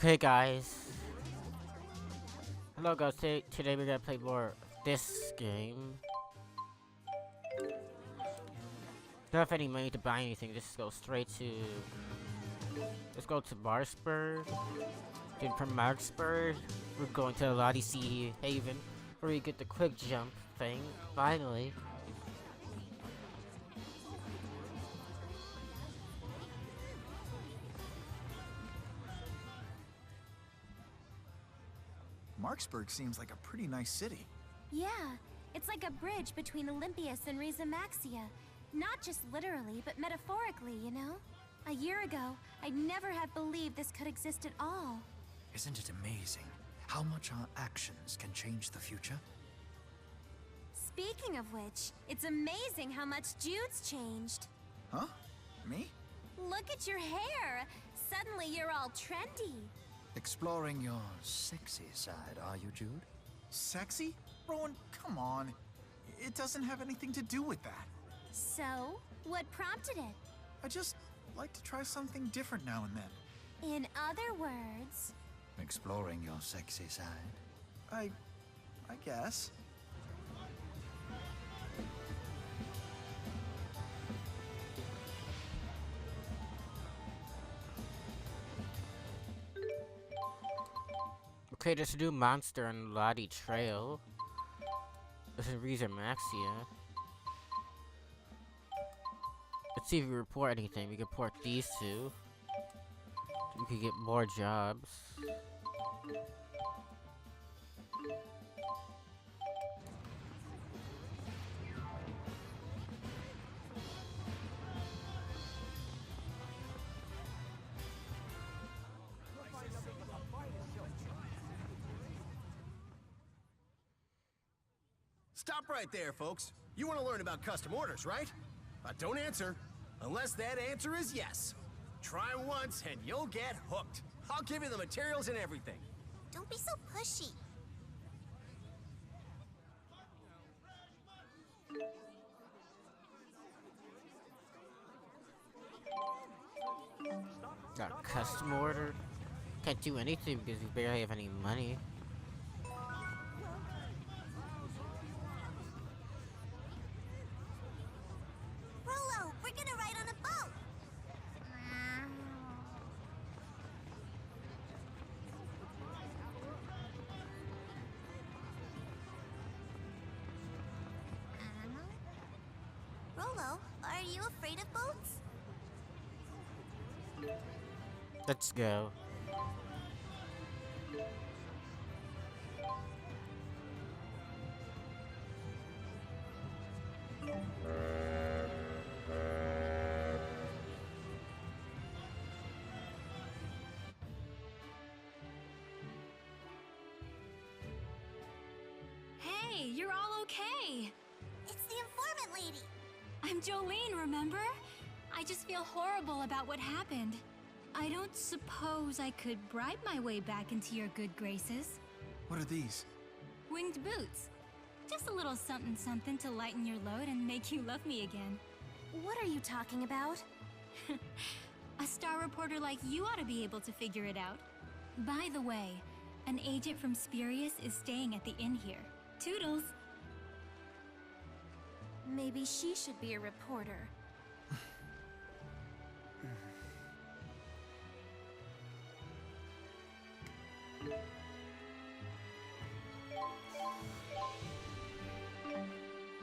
Okay, guys. Hello, guys. Today we're gonna play more of this game. Don't have any money to buy anything. Just go straight to. Let's go to Marsburg. Then from Marsburg, we're going to Lottie Sea Haven, where we get the quick jump thing. Finally. Marksburg seems like a pretty nice city. Yeah, it's like a bridge between Olympias and Rizamaxia. Not just literally, but metaphorically, you know? A year ago, I'd never have believed this could exist at all. Isn't it amazing how much our actions can change the future? Speaking of which, it's amazing how much Jude's changed. Huh? Me? Look at your hair! Suddenly you're all trendy. Exploring your sexy side, are you, Jude? Sexy? Rowan, come on. It doesn't have anything to do with that. So, what prompted it? I just like to try something different now and then. In other words... Exploring your sexy side? I guess. Okay, there's a new monster on Lottie Trail. This is Rizamaxia. Let's see if we report anything. We can report these two. We could get more jobs. Stop right there, folks. You want to learn about custom orders, right? Don't answer, unless that answer is yes. Try once and you'll get hooked. I'll give you the materials and everything. Don't be so pushy. Got a custom order. Can't do anything because we barely have any money. Rolo, we're gonna ride on a boat. Rolo, are you afraid of boats? Let's go. Hey, you're all okay. It's the informant lady. I'm Jolene, remember? I just feel horrible about what happened. I don't suppose I could bribe my way back into your good graces. What are these? Winged boots. Just a little something to lighten your load and make you love me again. What are you talking about? A star reporter like you ought to be able to figure it out. By the way, an agent from Spirius is staying at the inn here. Toodles! Maybe she should be a reporter.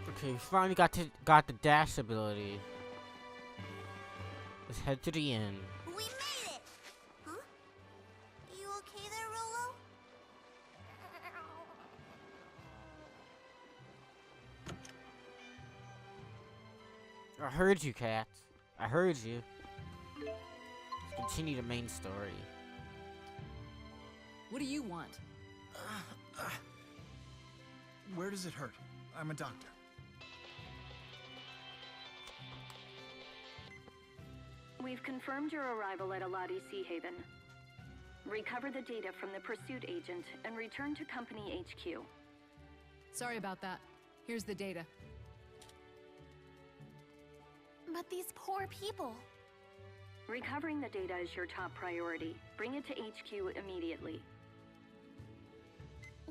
Okay, we finally got the dash ability. Let's head to the inn. We made it! Huh? Are you okay there, Rolo? I heard you, Cat. I heard you. Let's continue the main story. What do you want? Where does it hurt? I'm a doctor. We've confirmed your arrival at Aladi Sea Haven. Recover the data from the pursuit agent and return to Company HQ. Sorry about that. Here's the data. But these poor people. Recovering the data is your top priority. Bring it to HQ immediately.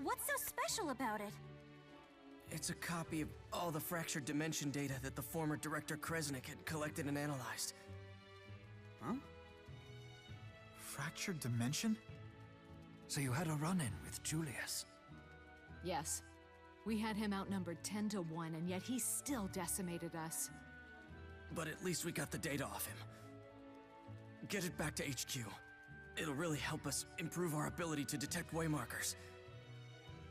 What's so special about it? It's a copy of all the fractured dimension data that the former Director Kresnik had collected and analyzed. Huh? Fractured dimension? So you had a run-in with Julius. Yes. We had him outnumbered 10 to 1, and yet he still decimated us. But at least we got the data off him. Get it back to HQ. It'll really help us improve our ability to detect waymarkers.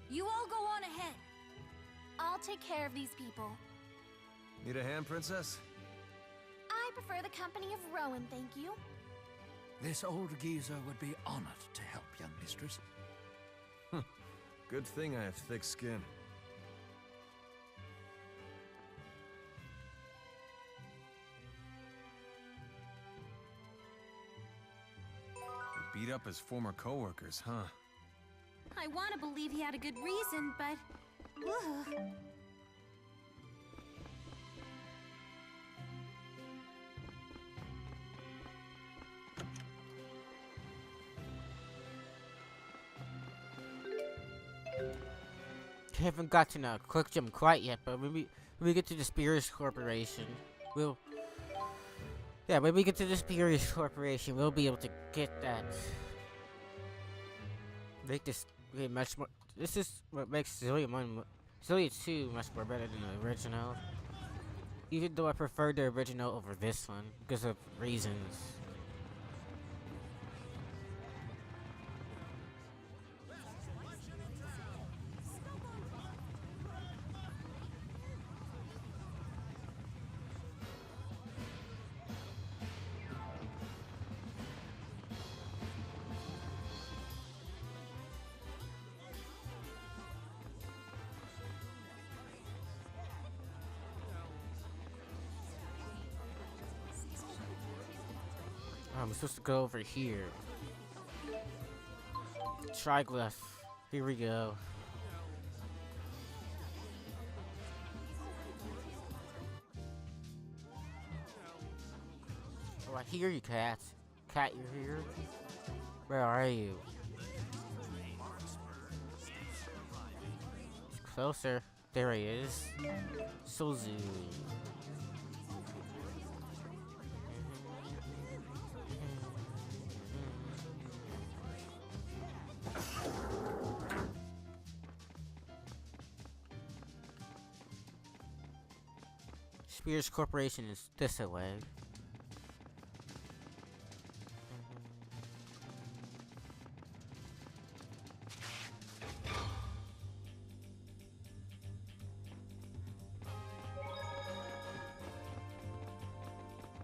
You all go on ahead. I'll take care of these people. Need a hand, Princess? I prefer the company of Rowan, thank you. This old geezer would be honored to help, young mistress. Good thing I have thick skin. He beat up his former co-workers, huh? I want to believe he had a good reason, but... Ugh. Haven't gotten a quick jump quite yet, but when we get to the Spirius Corporation, we'll... Yeah, when we get to the Spirius Corporation, we'll be able to get that... Make this much more... This is what makes Xillia 2 much more better than the original. Even though I prefer the original over this one, because of reasons. I'm supposed to go over here. Triglyph. Here we go. Oh, I hear you, Cat. Cat, you're here? Where are you? Closer. There he is. Sozu. Spirius Corporation is this way.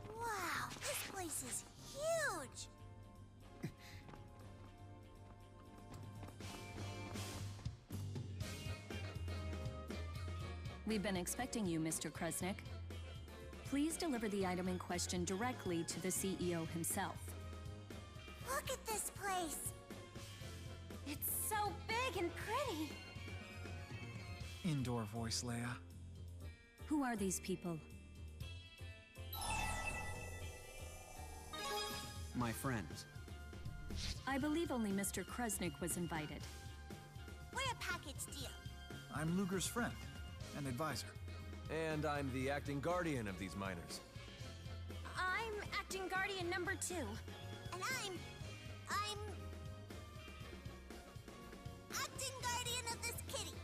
Wow, this place is huge! We've been expecting you, Mr. Kresnik. Please deliver the item in question directly to the CEO himself. Look at this place! It's so big and pretty! Indoor voice, Leia. Who are these people? My friends. I believe only Mr. Kresnik was invited. We're a package deal. I'm Luger's friend and advisor. And I'm the acting guardian of these miners. I'm acting guardian number 2. And I'm acting guardian of this kitty.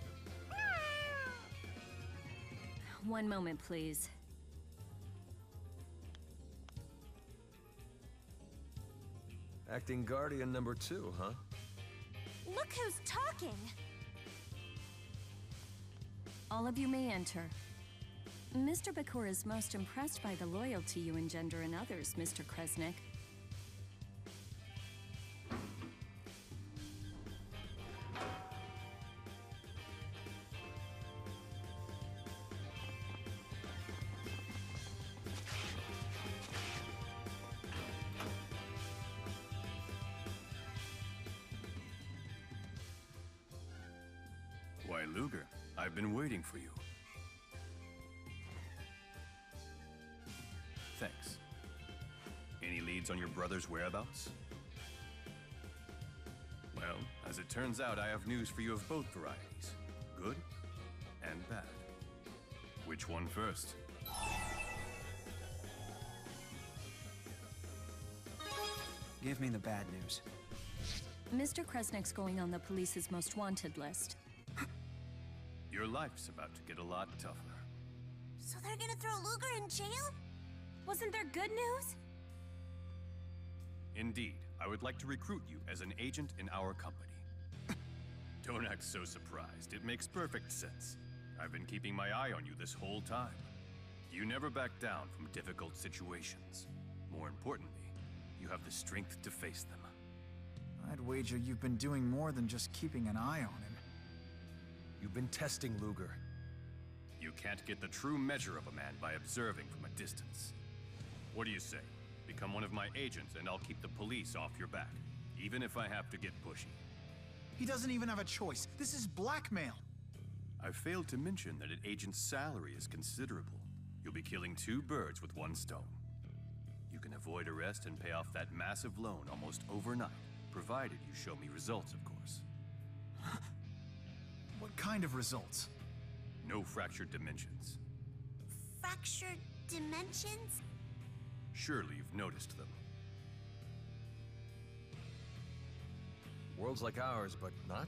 One moment, please. Acting guardian number 2, huh? Look who's talking! All of you may enter. Mr. Bakur is most impressed by the loyalty you engender in others, Mr. Kresnik. Why, Luger, I've been waiting for you. Thanks. Any lead leads on your brother's whereabouts? Well, as it turns out, I have news for you of both varieties. Good and bad. Which one first? Give me the bad news. Mr. Kresnik's going on the police's most wanted list. Your life's about to get a lot tougher. So they're gonna throw Luger in jail? Wasn't there good news? Indeed, I would like to recruit you as an agent in our company. Don't act so surprised. It makes perfect sense. I've been keeping my eye on you this whole time. You never back down from difficult situations. More importantly, you have the strength to face them. I'd wager you've been doing more than just keeping an eye on him. You've been testing Luger. You can't get the true measure of a man by observing from a distance. What do you say? Become one of my agents and I'll keep the police off your back, even if I have to get pushy. He doesn't even have a choice. This is blackmail. I failed to mention that an agent's salary is considerable. You'll be killing two birds with one stone. You can avoid arrest and pay off that massive loan almost overnight, provided you show me results, of course. What kind of results? No fractured dimensions. Fractured dimensions? Surely you've noticed them. Worlds like ours, but not?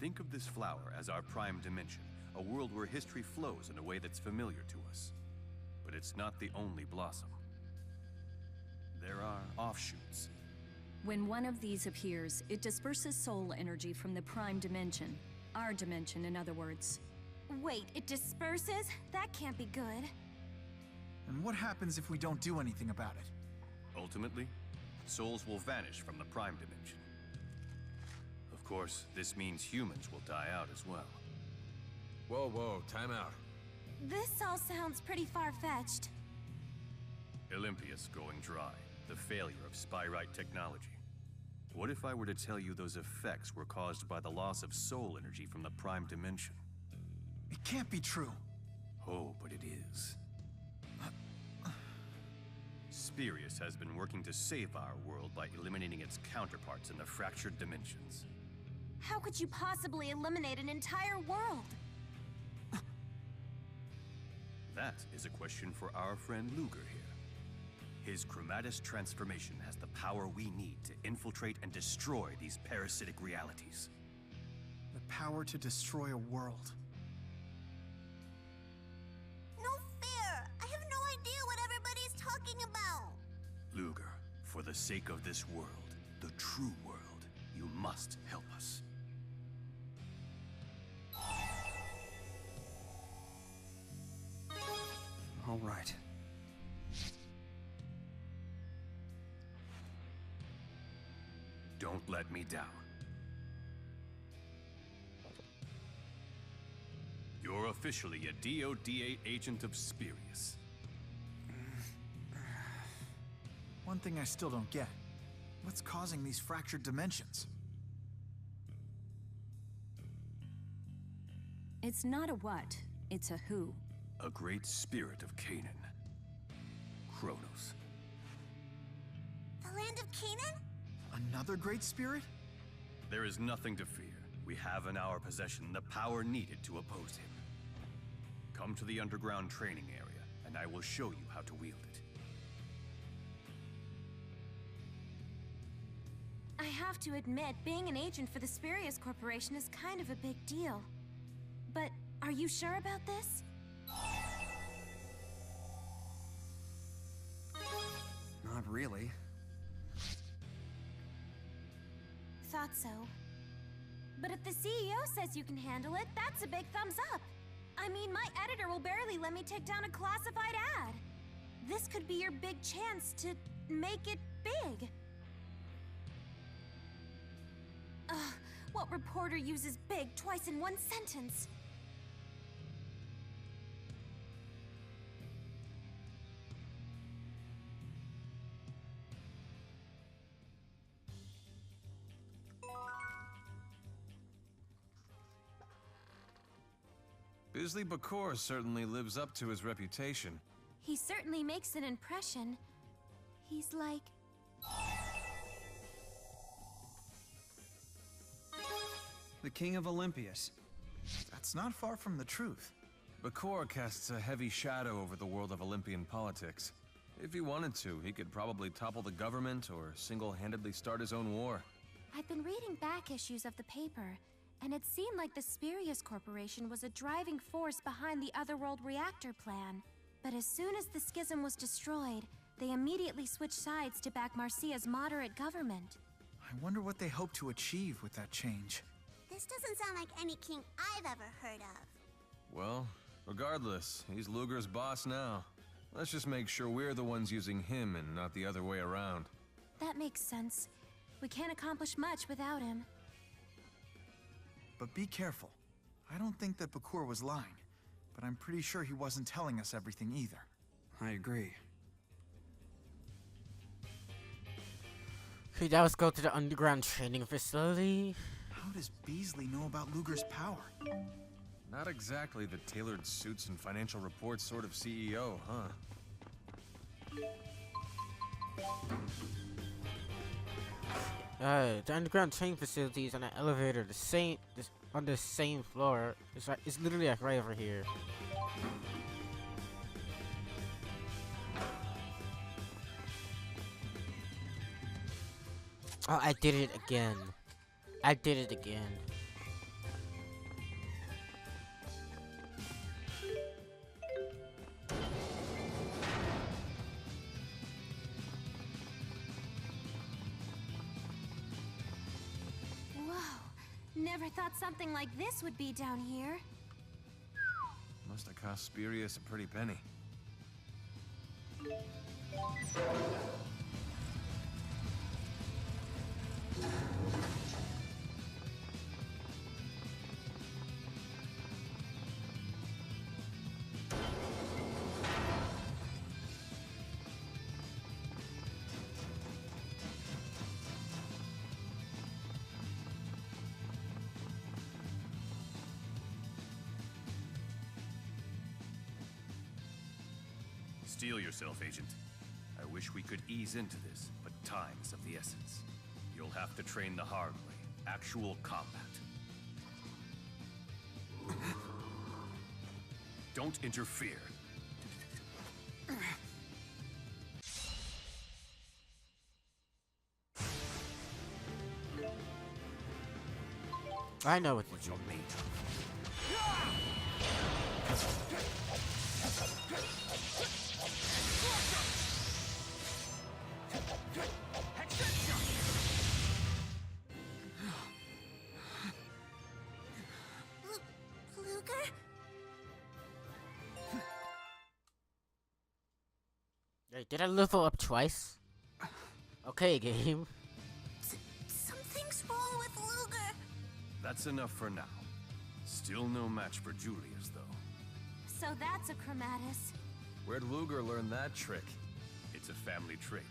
Think of this flower as our prime dimension, a world where history flows in a way that's familiar to us. But it's not the only blossom. There are offshoots. When one of these appears, it disperses soul energy from the prime dimension. Our dimension, in other words. Wait, it disperses? That can't be good. And what happens if we don't do anything about it? Ultimately, souls will vanish from the prime dimension. Of course, this means humans will die out as well. Whoa, time out. This all sounds pretty far-fetched. Olympius going dry, the failure of Spyrite technology. What if I were to tell you those effects were caused by the loss of soul energy from the prime dimension? It can't be true. Oh, but it is. Spirius has been working to save our world by eliminating its counterparts in the fractured dimensions. How could you possibly eliminate an entire world? That is a question for our friend Luger here. His chromatis transformation has the power we need to infiltrate and destroy these parasitic realities. The power to destroy a world. No fair! I have no idea what everybody's talking about! Luger, for the sake of this world, the true world, you must help us. All right. Don't let me down. You're officially a DOD-8 agent of Spirius. One thing I still don't get. What's causing these fractured dimensions? It's not a what, it's a who. A great spirit of Canaan. Kronos. The land of Canaan? Another great spirit? There is nothing to fear. We have in our possession the power needed to oppose him. Come to the underground training area, and I will show you how to wield it. I have to admit, being an agent for the Spirius Corporation is kind of a big deal. But are you sure about this? Not really. Thought so. But if the CEO says you can handle it, that's a big thumbs up. I mean, my editor will barely let me take down a classified ad. This could be your big chance to make it big. Ugh, what reporter uses big twice in one sentence? Bisley Bakor certainly lives up to his reputation. He certainly makes an impression. He's like... The King of Olympias. That's not far from the truth. Bakor casts a heavy shadow over the world of Olympian politics. If he wanted to, he could probably topple the government or single-handedly start his own war. I've been reading back issues of the paper, and it seemed like the Spirius Corporation was a driving force behind the Otherworld reactor plan. But as soon as the schism was destroyed, they immediately switched sides to back Marcia's moderate government. I wonder what they hope to achieve with that change. This doesn't sound like any king I've ever heard of. Well, regardless, he's Luger's boss now. Let's just make sure we're the ones using him and not the other way around. That makes sense. We can't accomplish much without him. But be careful. I don't think that Bakor was lying, but I'm pretty sure he wasn't telling us everything either. I agree. Should I go to the underground training facility? How does Beasley know about Luger's power? Not exactly the tailored suits and financial reports sort of CEO, huh? The underground training facility is on an elevator, on the same floor. It's literally like right over here. Oh, I did it again. I did it again. Never thought something like this would be down here. Must have cost Spirius a pretty penny. Steel yourself, Agent. I wish we could ease into this, but time is of the essence. You'll have to train the hard way. Actual combat. Don't interfere. I know what you're made of. Hey, did I level up twice? Okay, game. Something's wrong with Luger. That's enough for now. Still no match for Julius, though. So that's a Chromatus. Where'd Luger learn that trick? It's a family trait.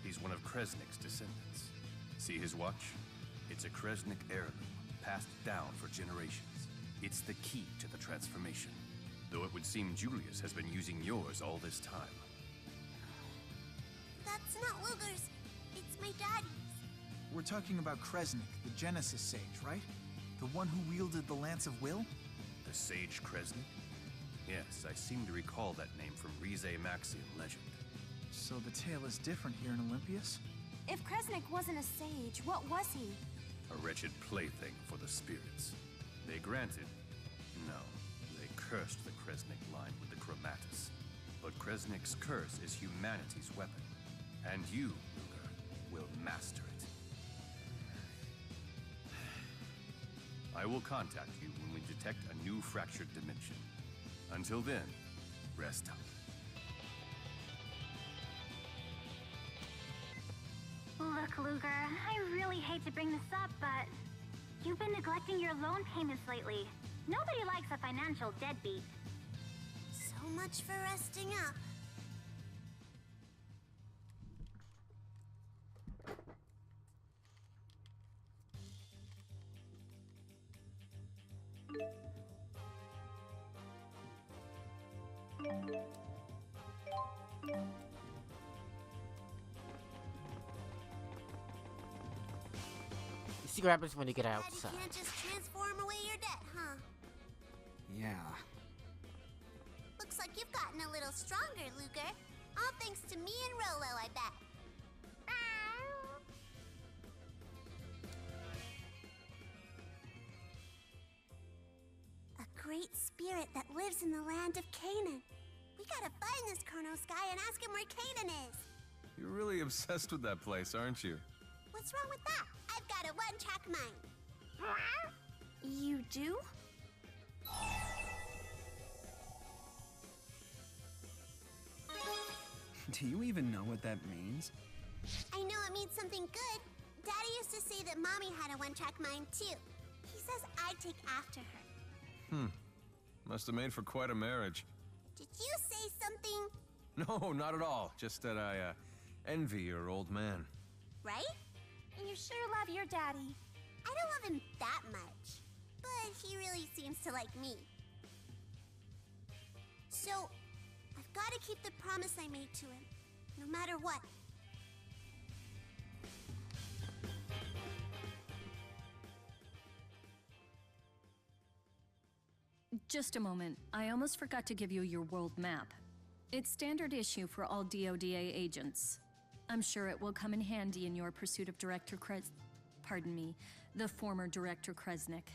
He's one of Kresnik's descendants. See his watch? It's a Kresnik heirloom, passed down for generations. It's the key to the transformation. Though it would seem Julius has been using yours all this time. That's not Luger's. It's my daddy's. We're talking about Kresnik, the Genesis Sage, right? The one who wielded the Lance of Will? The Sage Kresnik? Yes, I seem to recall that name from Rize Maxian legend. So the tale is different here in Olympias? If Kresnik wasn't a sage, what was he? A wretched plaything for the spirits. They granted... No, they cursed the Kresnik line with the Chromatus. But Kresnik's curse is humanity's weapon. And you, Luger, will master it. I will contact you when we detect a new fractured dimension. Until then, rest up. Look, Luger, I really hate to bring this up, but you've been neglecting your loan payments lately. Nobody likes a financial deadbeat. So much for resting up. You see what happens when you get outside. You can't just transform away your debt, huh? Yeah. Looks like you've gotten a little stronger, Luger. All thanks to me and Rolo, I bet. A great spirit that lives in the land of Canaan. We gotta find this Chronos guy and ask him where Canaan is. You're really obsessed with that place, aren't you? What's wrong with that? I've got a one-track mind. You do? Do you even know what that means? I know it means something good. Daddy used to say that Mommy had a one-track mind, too. He says I take after her. Must have made for quite a marriage. Did you say something? No, not at all. Just that I, envy your old man. Right? You sure love your daddy. I don't love him that much, but he really seems to like me. So, I've got to keep the promise I made to him, no matter what. Just a moment. I almost forgot to give you your world map. It's standard issue for all DODA agents. I'm sure it will come in handy in your pursuit of the former Director Kresnik.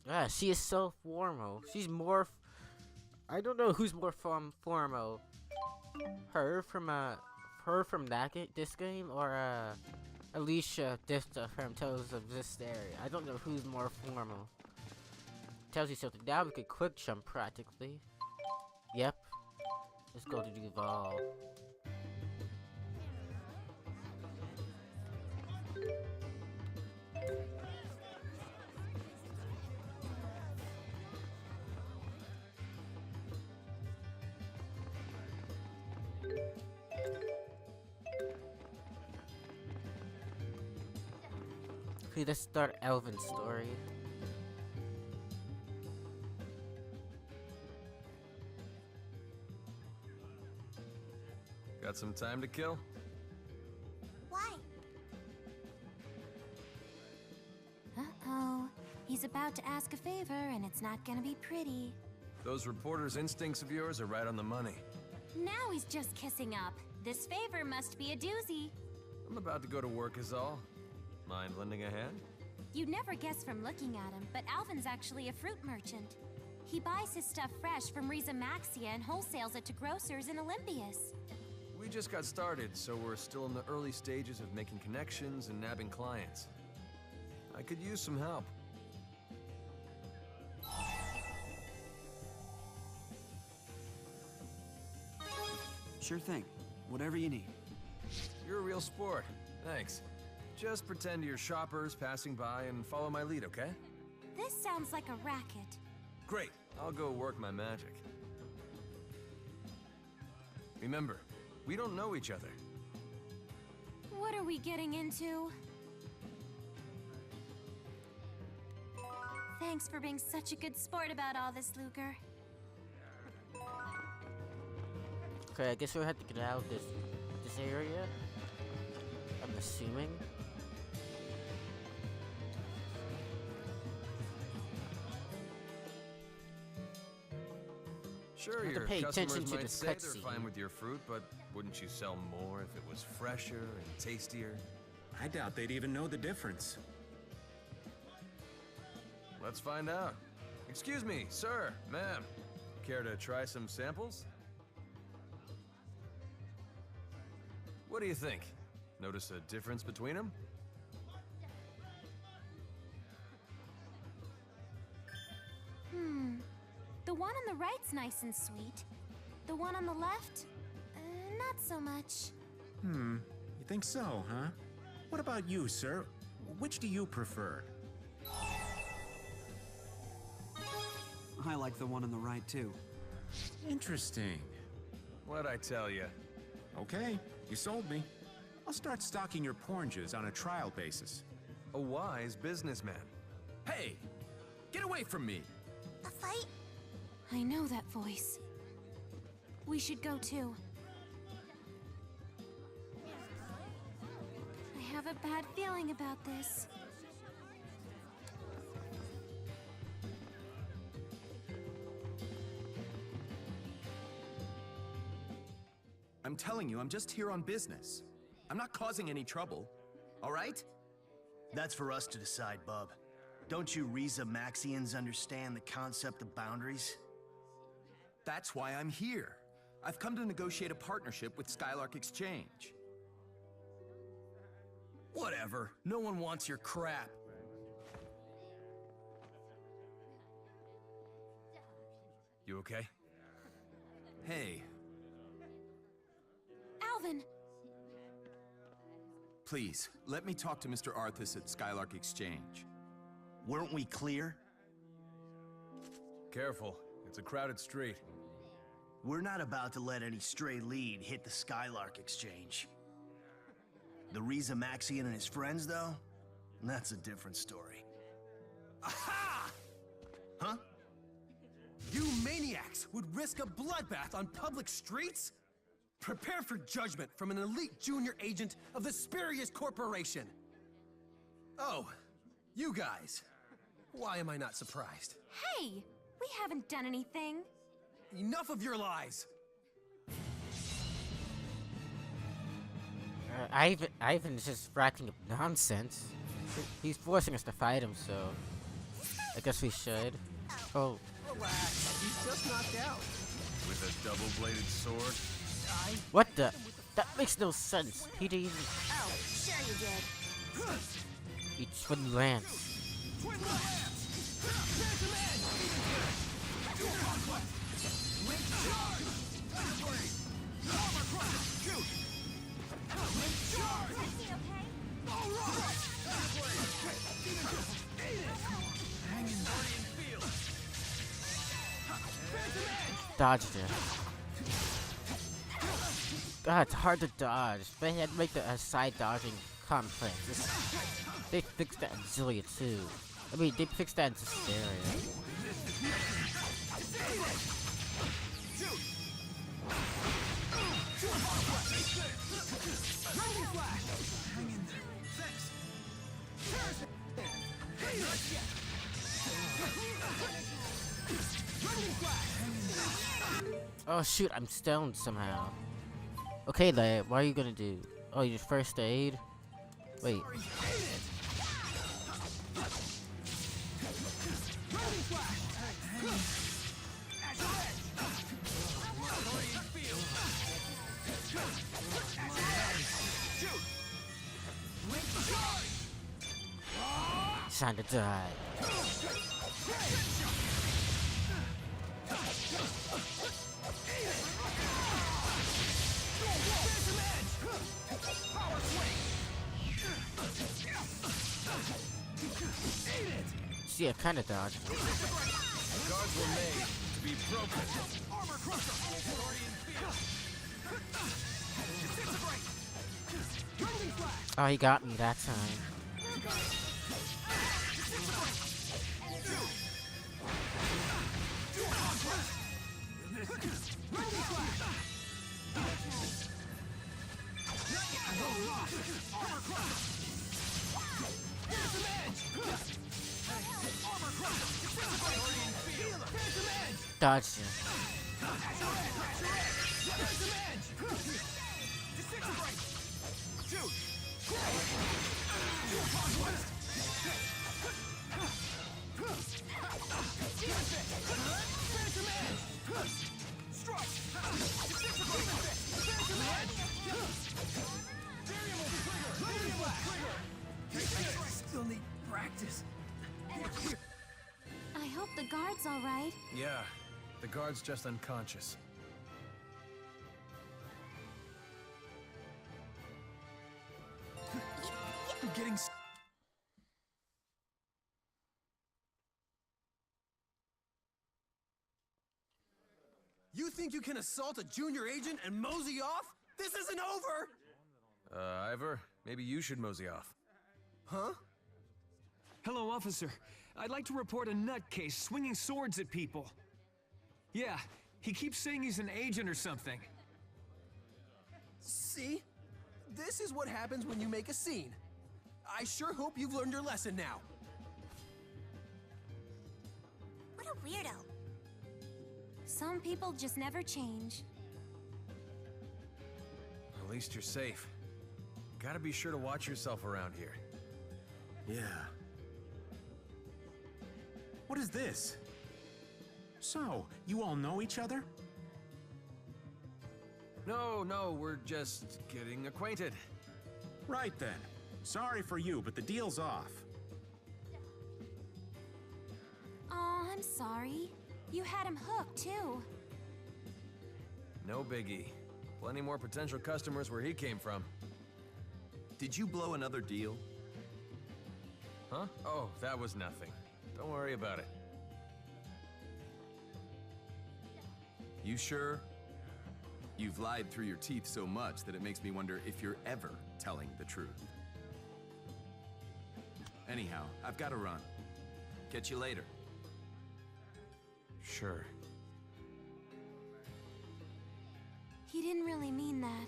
Ah, she is so formal. She's more. I don't know who's more formal. Her from this game, or Alicia Dista from Tales of Zestiria. I don't know who's more formal. Tells you something. Now we could quick jump practically. Yep. Let's go to Duval. Okay, let's start Elvin's story. Got some time to kill? Why? Uh-oh. He's about to ask a favor, and it's not gonna be pretty. Those reporters' instincts of yours are right on the money. Now he's just kissing up. This favor must be a doozy. I'm about to go to work is all. Mind lending a hand? You'd never guess from looking at him, but Alvin's actually a fruit merchant. He buys his stuff fresh from Riza Maxia and wholesales it to grocers in Olympias. We just got started, so we're still in the early stages of making connections and nabbing clients. I could use some help. Sure thing. Whatever you need. You're a real sport. Thanks. Just pretend you're shoppers passing by and follow my lead, okay? This sounds like a racket. Great. I'll go work my magic. Remember, we don't know each other. What are we getting into? Thanks for being such a good sport about all this, Luger. Okay, I guess we'll have to get out of this area. I'm assuming. Sure, have to your pay attention customers to might this say they're cutscene. fine with your fruit, but wouldn't you sell more if it was fresher and tastier? I doubt they'd even know the difference. Let's find out. Excuse me, sir, ma'am. Care to try some samples? What do you think? Notice a difference between them? The one on the right's nice and sweet. The one on the left, not so much. You think so, huh? What about you, sir? Which do you prefer? I like the one on the right, too. Interesting. What'd I tell you? Okay, you sold me. I'll start stocking your oranges on a trial basis. A wise businessman. Hey! Get away from me! A fight? I know that voice. We should go too. I have a bad feeling about this. I'm telling you, I'm just here on business. I'm not causing any trouble, all right? That's for us to decide, bub. Don't you Riza Maxians understand the concept of boundaries? That's why I'm here. I've come to negotiate a partnership with Skylark Exchange. Whatever. No one wants your crap. You okay? Hey, Alvin! please, let me talk to Mr. Arthas at Skylark Exchange. Weren't we clear? Careful. It's a crowded street. We're not about to let any stray lead hit the Skylark Exchange. The Riza Maxian and his friends, though? That's a different story. Aha! Huh? You maniacs would risk a bloodbath on public streets? Prepare for judgment from an elite junior agent of the Spirius Corporation. Oh, you guys. Why am I not surprised? Hey! We haven't done anything. Enough of your lies! Ivan's just racking up nonsense. He's forcing us to fight him, so I guess we should. Oh. Relax, he's just knocked out. With a double-bladed sword? What the? That makes no sense. He didn't even... Oh, sure you did. He twin lance. Dodged it. God, it's hard to dodge. They had to make the side dodging complex. They fixed that in Xillia too. I mean, they fixed that in Spirius. Oh shoot, I'm stoned somehow. Okay, lad, what are you gonna do? Oh, you first aid? Wait. It's time to die. See, I kinda dodged. Guards were made to be broken. Oh, he got me that time. Dodged you. Still need practice. I hope the guard's all right. Yeah, the guard's just unconscious. I'm getting... You think you can assault a junior agent and mosey off? This isn't over! Ivor, maybe you should mosey off. Huh? Hello, officer. I'd like to report a nutcase swinging swords at people. Yeah, he keeps saying he's an agent or something. See? This is what happens when you make a scene. I sure hope you've learned your lesson now. What a weirdo. Some people just never change. At least you're safe. Gotta be sure to watch yourself around here. Yeah. What is this? So, you all know each other? No, we're just getting acquainted. Right then. Sorry for you, but the deal's off. Aw, I'm sorry. You had him hooked, too. No biggie. Plenty more potential customers where he came from. Did you blow another deal? Huh? Oh, that was nothing. Don't worry about it. You sure? You've lied through your teeth so much that it makes me wonder if you're ever telling the truth. Anyhow, I've got to run. Catch you later. Sure. He didn't really mean that.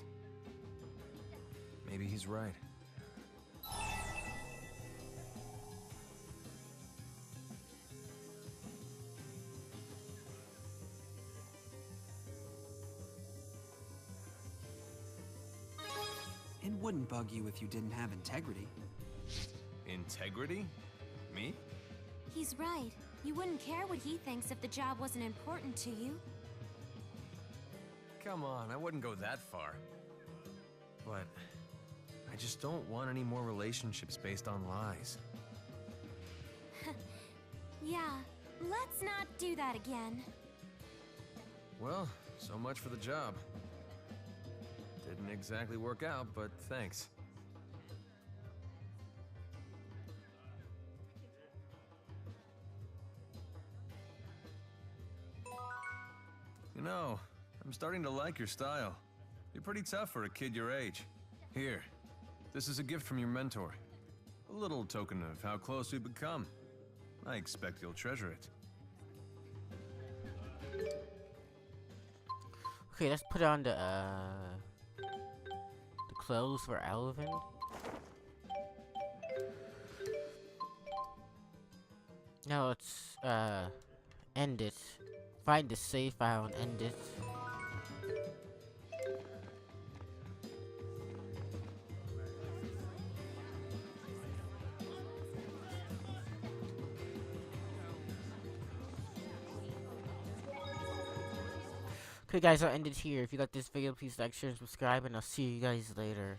Maybe he's right. It wouldn't bug you if you didn't have integrity. Integrity? Me? He's right. You wouldn't care what he thinks if the job wasn't important to you. Come on, I wouldn't go that far. But I just don't want any more relationships based on lies. Yeah, let's not do that again. Well, so much for the job. Didn't exactly work out, but thanks. You know, I'm starting to like your style. You're pretty tough for a kid your age. Here, this is a gift from your mentor. A little token of how close we've become. I expect you'll treasure it. Okay, let's put on the clothes for Alvin. Now let's end it. Find the save file and end it. Okay guys, I'll end it here. If you like this video, please like, share, and subscribe, and I'll see you guys later.